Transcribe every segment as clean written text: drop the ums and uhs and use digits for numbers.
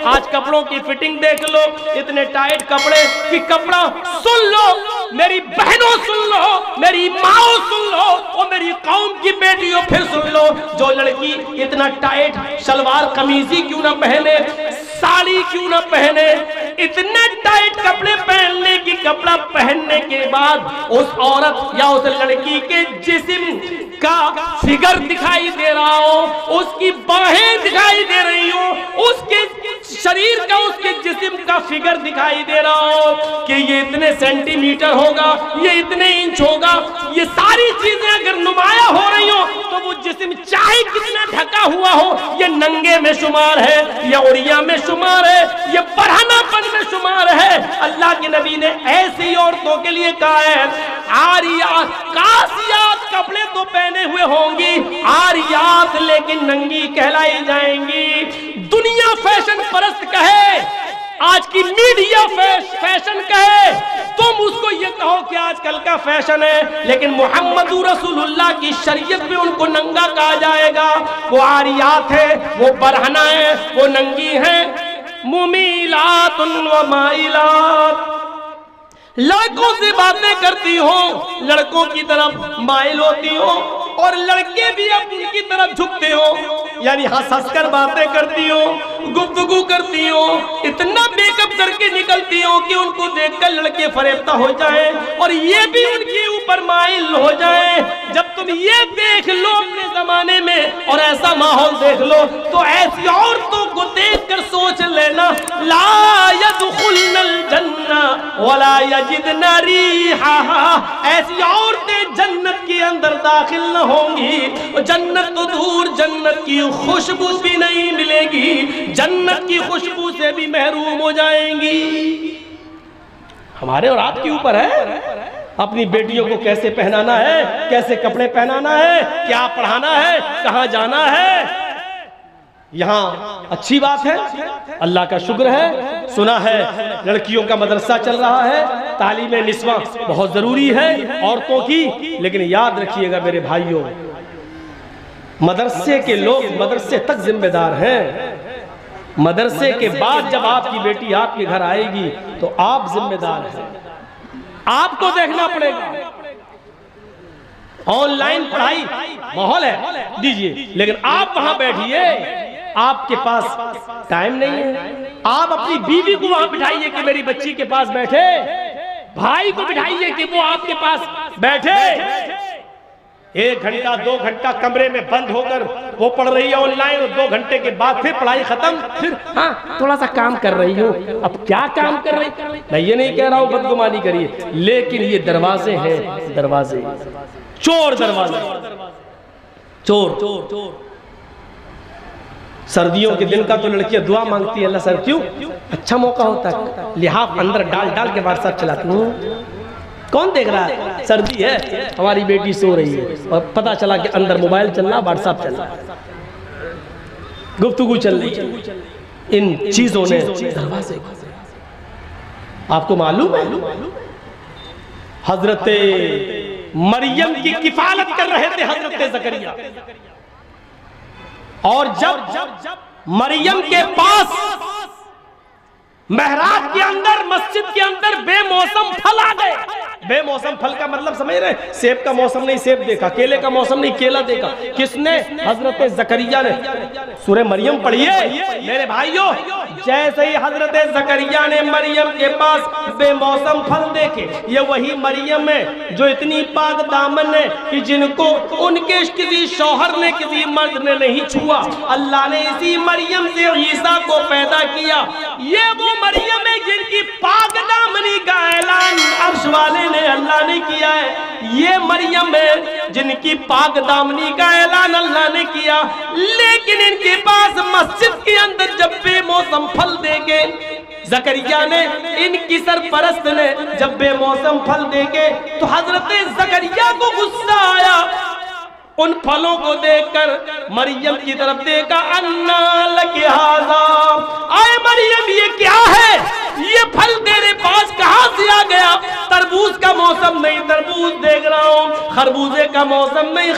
آج کپڑوں کی فٹنگ دیکھ لو، اتنے ٹائٹ کپڑے کہ کپڑا سن لو میری بہنوں، سن لو میری ماؤں، سن لو اور میری قوم کی بیٹیوں پھر سن لو، جو لڑکی اتنا ٹائٹ شلوار قمیضی کیوں نہ پہنے، ساڑی کیوں نہ پہنے، اتنے ٹائٹ کپڑے پہننے کی کپڑا پہننے کے بعد اس عورت یا اس لڑکی کے جسم کا فگر دکھائی دے رہا ہو، اس کی باہیں دکھائی دے رہی ہو، اس کے شریر کا، اس کے جسم کا فگر دکھائی دے رہا ہو کہ یہ اتنے سینٹی میٹر ہوگا، یہ اتنے انچ ہوگا، یہ ساری چیزیں اگر نمایاں ہو رہی ہو تو وہ جسم چاہے کتنا ڈھکا ہوا ہو یہ ننگے میں شمار ہے، یا عریاں میں شمار ہے، یہ برہنہ پن میں شمار ہے۔ اللہ کے نبی نے ایسی عورتوں کے لیے کہا ہے عاریات، کاسیات کپڑے تو پہنے ہوئے ہوں گی، عاریات لیکن ننگی کہلائی جائیں گی۔ دنیا فیشن پرست کہے، آج کی میڈیا فیشن کہے، تم اس کو یہ کہو کہ آج کل کا فیشن ہے، لیکن محمد رسول اللہ کی شریعت میں ان کو ننگا کہا جائے گا۔ وہ عاریات ہے، وہ برہنہ ہے، وہ ننگی ہیں۔ ممیلات و مائلات، لڑکوں سے باتیں کرتی ہوں، لڑکوں کی طرف مائل ہوتی ہوں، اور لڑکے بھی اب ان کی طرف جھکتے ہو، یعنی ہنس ہنس کر باتیں کرتی ہو، گفتگو کرتی ہو، اتنا میک اپ کر کے نکلتی ہو کہ ان کو دیکھ کر لڑکے فریفتہ ہو جائیں اور یہ بھی ان کے اوپر مائل ہو جائیں۔ جب تم یہ دیکھ لو اپنے زمانے میں اور ایسا ماحول دیکھ لو تو ایسی عورتوں کو دیکھ کر سوچ لینا لا يدخلن الجنہ ولا یجدن ریحہا، ایسی عورتیں جنت کے اندر داخل نہ ہوں گی، جنت تو دور، جنت کی خوشبو بھی نہیں ملے گی، جنت کی خوشبو سے بھی محروم ہو جائیں گی۔ ہمارے اور آپ کے اوپر ہے اپنی بیٹیوں کو کیسے پہنانا ہے، کیسے کپڑے پہنانا ہے، کیا پڑھانا ہے، کہاں جانا ہے۔ یہاں اچھی بات ہے، اللہ کا شکر ہے، سنا ہے لڑکیوں کا مدرسہ چل رہا ہے، تعلیم نسواں بہت ضروری ہے عورتوں کی، لیکن یاد رکھیے گا میرے بھائیوں، مدرسے کے لوگ مدرسے تک ذمہ دار ہیں۔ مدرسے کے بعد جب آپ کی بیٹی آپ کے گھر آئے گی تو آپ ذمہ دار ہیں، آپ کو دیکھنا پڑے گا۔ آن لائن پڑھائی ماحول ہے دیجئے، لیکن آپ وہاں بیٹھیے، آپ کے پاس ٹائم نہیں ہے۔ آپ اپنی بیوی کو وہاں بٹھائیے کہ میری بچی کے پاس بیٹھے، بھائی کو بٹھائیے کہ وہ آپ کے پاس بیٹھے، 1 گھنٹہ 2 گھنٹہ کمرے میں بند ہو کر وہ پڑھ رہی ہے آن لائن، اور 2 گھنٹے کے بعد پھر پڑھائی ختم، پھر ہاں تھوڑا سا کام کر رہی ہوں۔ اب کیا کام کر رہی؟ میں یہ نہیں کہہ رہا ہوں بدگمانی کریے، لیکن یہ دروازے ہیں، دروازے چور، دروازے چور۔ سردیوں کے دن کا تو لڑکیاں دعا مانگتی ہے، اللہ سر کیوں اچھا موقع ہوتا ہے، لحاف اندر ڈال کے واٹس ایپ چلاتی ہوں، کون دیکھ رہا ہے، سردی ہے، ہماری بیٹی سو رہی ہے اور پتا چلا کہ اندر موبائل چل رہا، واٹس ایپ چل رہا، گفتگو چل رہی ہے۔ ان چیزوں نے دروازے، آپ کو معلوم ہے حضرت مریم کی کفالت کر رہے تھے حضرت زکریا، اور جب مریم کے پاس محراب کے اندر، مسجد کے اندر بے موسم پھل آ گئے۔ بے موسم پھل کا مطلب سمجھ رہے ہیں؟ سیب کا موسم نہیں سیب دیکھا، کیلے کا موسم نہیں کیلا دیکھا، کس نے؟ حضرت زکریا نے۔ سورہ مریم پڑھیے میرے بھائیوں، جیسے ہی حضرت زکریا نے مریم کے پاس بے موسم پھل دیکھے، یہ وہی مریم ہے جو اتنی پاک دامن ہے کہ جن کو ان کے کسی شوہر نے، کسی مرد نے نہیں چھوا، اللہ نے اسی مریم سے عیسیٰ کو پیدا کیا۔ یہ وہ مریم ہے جن کی پاک دامنی کا اعلان عرش والے نے، اللہ نے کیا ہے۔ یہ مریم ہے جن کی پاک دامنی کا اعلان اللہ نے کیا، لیکن ان کے پاس مسجد کے اندر جب بے موسم پھل دیکھے، زکریا نے، ان کی سرپرست نے جب بے موسم پھل دیکھے تو حضرت زکریا کو غصہ آیا۔ ان پھلوں کو دیکھ کر مریم کی طرف دیکھا، انا لک ھذا، اے مریم یہ کیا ہے؟ یہ پھل تیرے پاس کہاں سے آ گیا؟ تربوز کا موسم نہیں تربوز دیکھ رہا ہوں، خربوزے کا موسم نہیں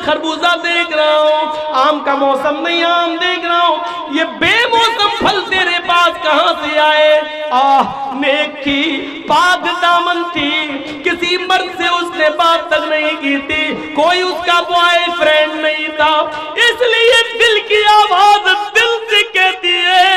خربوزہ دیکھ رہا ہوں، آم کا موسم نہیں آم دیکھ رہا ہوں، یہ بے موسم پھل تیرے کہاں سے آئے؟ نیک تھی، پاک دامن تھی، کسی مرد سے اس نے بات تک نہیں کی تھی، کوئی اس کا بوائے فرینڈ نہیں تھا، اس لیے دل کی آواز دل سے کہتی ہے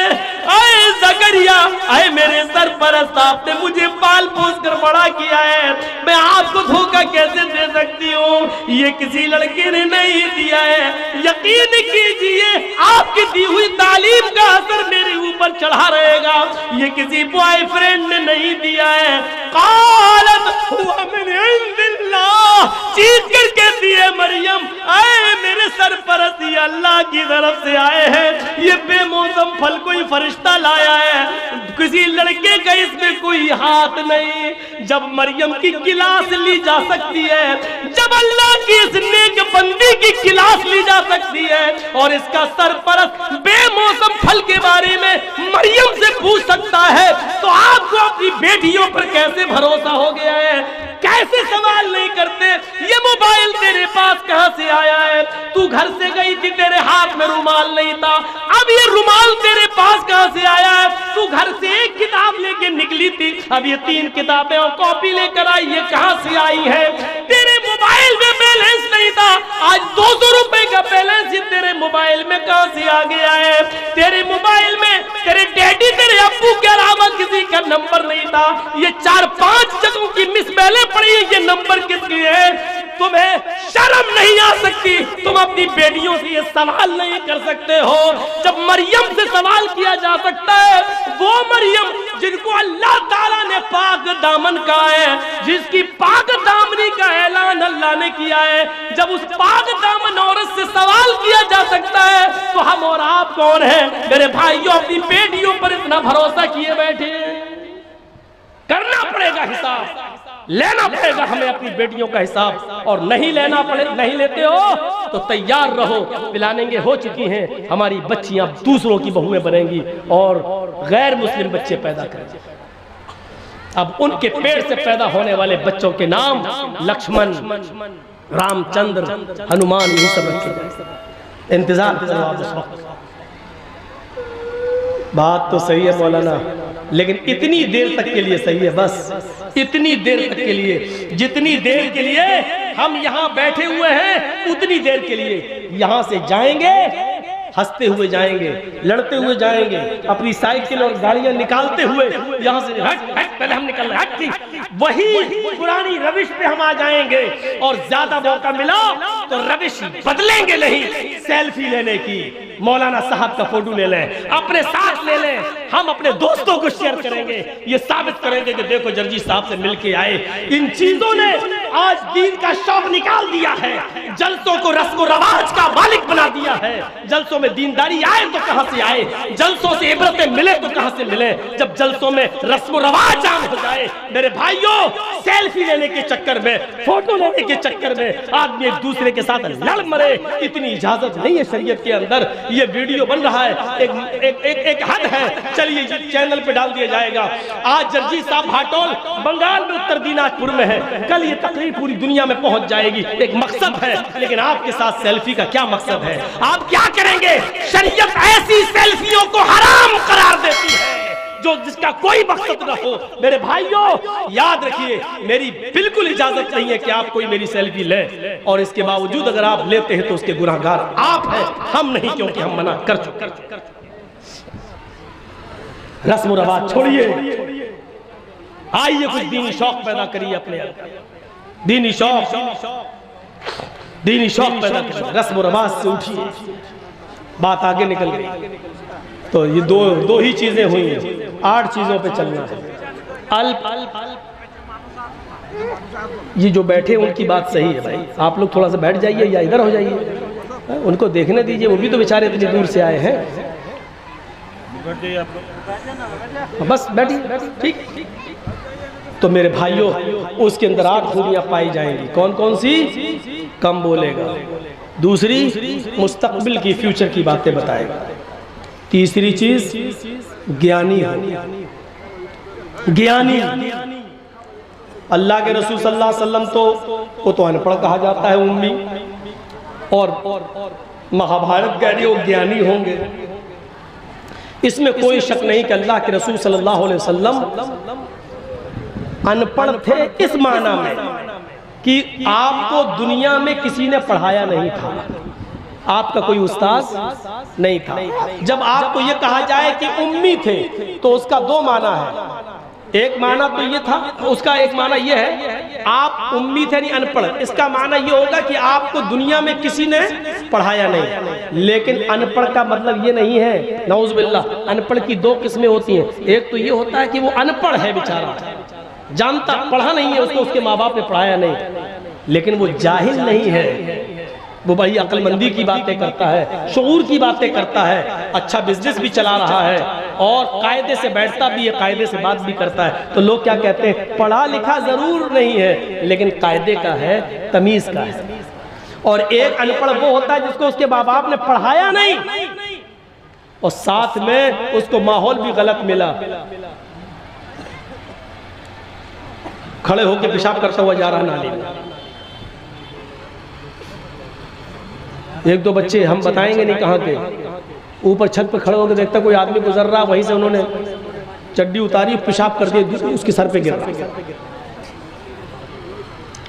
اے زکریا، اے میرے سرپرست، آپ نے مجھے پال پوس کر بڑا کیا ہے، میں آپ کو دھوکہ کیسے دے سکتی ہوں؟ یہ کسی لڑکے نے نہیں دیا ہے، یقین کیجئے آپ کی دی ہوئی تعلیم کا اثر میرے اوپر چڑھا رہے گا، یہ کسی بوائے فرینڈ نے نہیں دیا ہے۔ قالت هو من عند اللہ، چیخ کر کہتی ہے مریم اے میرے سرپرست، یہ اللہ کی طرف سے آئے ہیں، یہ بے موسم پھل کوئی فرشتہ لایا ہے، کسی لڑکے کا اس میں کوئی ہاتھ نہیں۔ جب مریم کی کلاس لی جا سکتی ہے، جب اللہ کی اس نیک بندی کی کلاس لی جا سکتی ہے، اور اس کا سرپرست بے موسم پھل کے بارے میں مریم سے پوچھ سکتا ہے، تو آپ کو اپنی بیٹیوں پر کیسے بھروسہ ہو گیا ہے؟ کیسے سوال نہیں کرتے؟ یہ موبائل تیرے پاس کہاں سے آیا ہے؟ تو گھر سے گئی تھی، تیرے ہاتھ میں رومال نہیں تھا، اب یہ رومال تیرے پاس کہاں سے آیا ہے؟ تو گھر سے ایک کتاب لے کے نکلی تھی، اب یہ 3 کتابیں اور کاپی لے کر آئی، یہ کہاں سے آئی ہے؟ تیرے موبائل میں بیلنس نہیں تھا، آج 200 روپے کا بیلنس یہ تیرے موبائل میں کہاں سے آ گیا ہے؟ تیرے موبائل میں تیرے ڈیڈی تیرے ابو کے علاوہ کسی کا نمبر نہیں تھا، یہ 4-5 جگہوں کی مس بیلیں پڑی، یہ نمبر کس کی ہے؟ تمہیں شرم نہیں آ سکتی؟ تم اپنی بیٹیوں سے یہ سوال نہیں کر سکتے ہو؟ جب مریم سے سوال کیا جا سکتا ہے، وہ مریم جن کو اللہ تعالیٰ نے پاک دامن کہا ہے، جس کی پاک دامنی کا اعلان اللہ نے کیا ہے، جب اس پاک دامن عورت سے سوال کیا جا سکتا ہے تو ہم اور آپ کون ہیں؟ میرے بھائیوں، اپنی بیٹیوں پر اتنا بھروسہ کیے بیٹھے ہیں؟ کرنا پڑے گا حساب، لینا پڑے گا ہمیں اپنی بیٹیوں کا حساب، اور نہیں لیتے ہو تو تیار رہو، پلانیں گے ہو چکی ہیں، ہماری بچیاں دوسروں کی بہویں بنیں گی اور غیر مسلم بچے پیدا کریں گے۔ اب ان کے پیٹ سے پیدا ہونے والے بچوں کے نام لکشمن، رام چندر، ہنومان، یہی سب رکھے جائیں۔ انتظار کرو آپ اس وقت۔ بات تو صحیح ہے مولانا، لیکن اتنی دیر تک کے لیے صحیح ہے، بس اتنی دیر تک کے لیے، جتنی دیر کے لیے ہم یہاں بیٹھے ہوئے ہیں اتنی دیر کے لیے یہاں سے جائیں گے، ہنستے ہوئے جائیں گے، لڑتے ہوئے جائیں گے، اپنی سائیکل اور گاڑیاں نکالتے ہوئے یہاں سے پہلے ہم نکل رہے ہیں، وہی پرانی روش پہ ہم آ جائیں گے، اور زیادہ موقع ملا تو روش بدلیں گے نہیں، سیلفی لینے کی، مولانا صاحب کا فوٹو لے لیں، اپنے ساتھ لے لیں، ہم اپنے دوستوں کو شیئر کریں گے، یہ ثابت کریں گے کہ دیکھو جرجی صاحب سے مل کے آئے۔ ان چیزوں نے آج دین کا شوق نکال دیا ہے، جلسوں کو رسم و رواج کا مالک بنا دیا ہے، جلسوں میں دینداری آئے تو کہاں سے آئے، جلسوں سے عبرتیں ملے تو کہاں سے ملے، جب جلسوں میں رسم و رواج عام ہو جائے۔ میرے بھائیوں، سیلفی لینے کے چکر میں، فوٹو لینے کے چکر میں آدمی ایک دوسرے کے ساتھ لڑ مرے، اتنی اجازت نہیں ہے شریعت کے اندر۔ یہ ویڈیو بن رہا ہے، ایک حد ہے، چلیے چینل پہ ڈال دیا جائے گا۔ آج جرجی صاحب بھاٹول بنگال میں اتر دیناج پور میں ہے، کل یہ تقریر پوری دنیا میں پہنچ جائے گی، ایک مقصد ہے، لیکن آپ کے ساتھ سیلفی کا کیا مقصد ہے؟ آپ کیا کریں گے؟ شریعت ایسی سیلفیوں کو حرام قرار دیتی ہے جو جس کا کوئی مقصد نہ ہو۔ میرے بھائیوں یاد رکھیے، میری بالکل اجازت نہیں ہے کہ آپ کوئی میری سیلفی لیں، اور اس کے باوجود اگر آپ لیتے ہیں تو اس کے گناہگار آپ ہیں، ہم نہیں، کیونکہ ہم منع کر چکے۔ رسم و رواج چھوڑیے، آئیے کچھ دینی شوق پیدا کریے، اپنے دینی شوق پیدا کریے، رسم و رواج سے اٹھیے۔ بات آگے نکل گئی تو یہ دو ہی چیزیں ہوئی ہیں، 8 چیزوں پہ چلنا ہے۔ یہ جو بیٹھے ان کی بات صحیح ہے بھائی، آپ لوگ تھوڑا سا بیٹھ جائیے یا ادھر ہو جائیے، ان کو دیکھنے دیجئے، وہ بھی تو بیچارے اتنی دور سے آئے ہیں۔ بس بیٹھیے، ٹھیک۔ تو میرے بھائیوں، اس کے اندر 8 خوبیاں پائی جائیں گی۔ کون کون سی؟ کم بولے گا، دوسری مستقبل کی، فیوچر کی باتیں بتائے گا، تیسری چیز گیانی ہو، گیانی۔ اللہ کے رسول صلی اللہ علیہ وسلم کو تو انپڑھ کہا جاتا ہے، امی، اور مہابھارت کہہ رہی ہو گیانی ہوں گے۔ اس میں کوئی شک نہیں کہ اللہ کے رسول صلی اللہ علیہ وسلم ان پڑھ تھے اس معنی میں کہ آپ کو دنیا میں کسی نے پڑھایا نہیں تھا، آپ کا کوئی استاذ نہیں تھا۔ جب آپ کو یہ کہا جائے کہ امی تھے تو اس کا دو معنی ہے، ایک معنی تو یہ تھا، اس کا ایک معنی یہ ہے آپ امی تھے نہیں ان پڑھ، اس کا معنی یہ ہوگا کہ آپ کو دنیا میں کسی نے پڑھایا نہیں۔ لیکن ان پڑھ کا مطلب یہ نہیں ہے، نعوذ باللہ، ان پڑھ کی دو قسمیں ہوتی ہیں، ایک تو یہ ہوتا ہے کہ وہ ان پڑھ ہے بیچارہ، جانتا پڑھا نہیں ہے، اس کو اس کے ماں باپ نے پڑھایا نہیں، لیکن وہ جاہل نہیں ہے، وہ بڑی عقل مندی کی باتیں کرتا ہے، شعور کی باتیں کرتا ہے، اچھا بزنس بھی چلا رہا ہے اور قاعدے سے بیٹھتا بھی ہے، قاعدے سے بات بھی کرتا ہے۔ تو لوگ کیا کہتے ہیں، پڑھا لکھا ضرور نہیں ہے لیکن قاعدے کا ہے، تمیز کا ہے۔ اور ایک ان پڑھ وہ ہوتا ہے جس کو اس کے ماں باپ نے پڑھایا نہیں اور ساتھ میں اس کو ماحول بھی غلط ملا، کھڑے ہو کے پیشاب کرتا ہوا جا رہا نالی میں۔ ایک دو بچے ہم بتائیں گے نہیں کہاں کے، اوپر چھت پہ کھڑے ہو کے دیکھتا کوئی آدمی گزر رہا، وہیں سے انہوں نے چڈی اتاری، پیشاب کر دیا، اس کے سر پہ گر رہا۔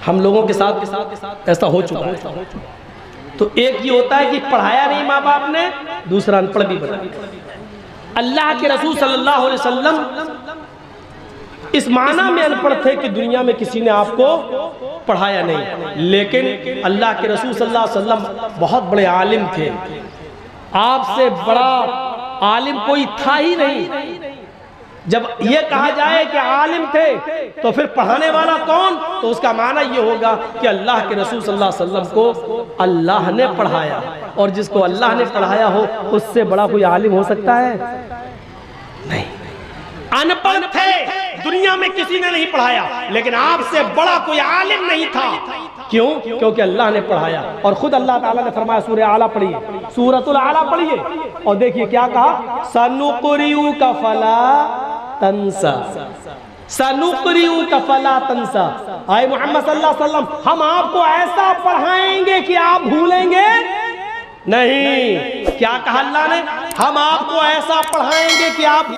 ہم لوگوں کے ساتھ ایسا ہو چکا ہے۔ تو ایک یہ ہوتا ہے کہ پڑھایا نہیں ماں باپ نے، دوسرا ان پڑھ بھی بنا۔ اللہ کے رسول صلی اللہ علیہ وسلم اس معنی میں ان پڑھ تھے کہ دنیا میں کسی نے آپ کو پڑھایا نہیں، لیکن اللہ کے رسول صلی اللہ علیہ وسلم بہت بڑے عالم تھے، آپ سے بڑا عالم کوئی تھا ہی نہیں۔ جب یہ کہا جائے کہ عالم تھے تو پھر پڑھانے والا کون، تو اس کا معنی یہ ہوگا کہ اللہ کے رسول صلی اللہ علیہ وسلم کو اللہ نے پڑھایا، اور جس کو اللہ نے پڑھایا ہو اس سے بڑا کوئی عالم ہو سکتا ہے؟ نہیں۔ ان پڑھ تھے، دنیا میں کسی نے نہیں پڑھایا، لیکن آپ سے بڑا کوئی عالم نہیں تھا۔ کیوں؟ کیونکہ اللہ نے پڑھایا، اور خود اللہ تعالیٰ نے فرمایا، سورہ اعلیٰ پڑھیے، سورۃ الاعلیٰ پڑھیے، اور دیکھیے کیا کہا، سَنُقْرِئُكَ فَلَا تَنْسَى، سَنُقْرِئُكَ فَلَا تَنْسَى۔ آئے محمد صلی اللہ علیہ وسلم، ہم آپ کو ایسا پڑھائیں گے کہ آپ بھولیں گے نہیں۔ کیا کہا اللہ نے؟ ہم آپ کو ایسا پڑھائیں گے کہ آپ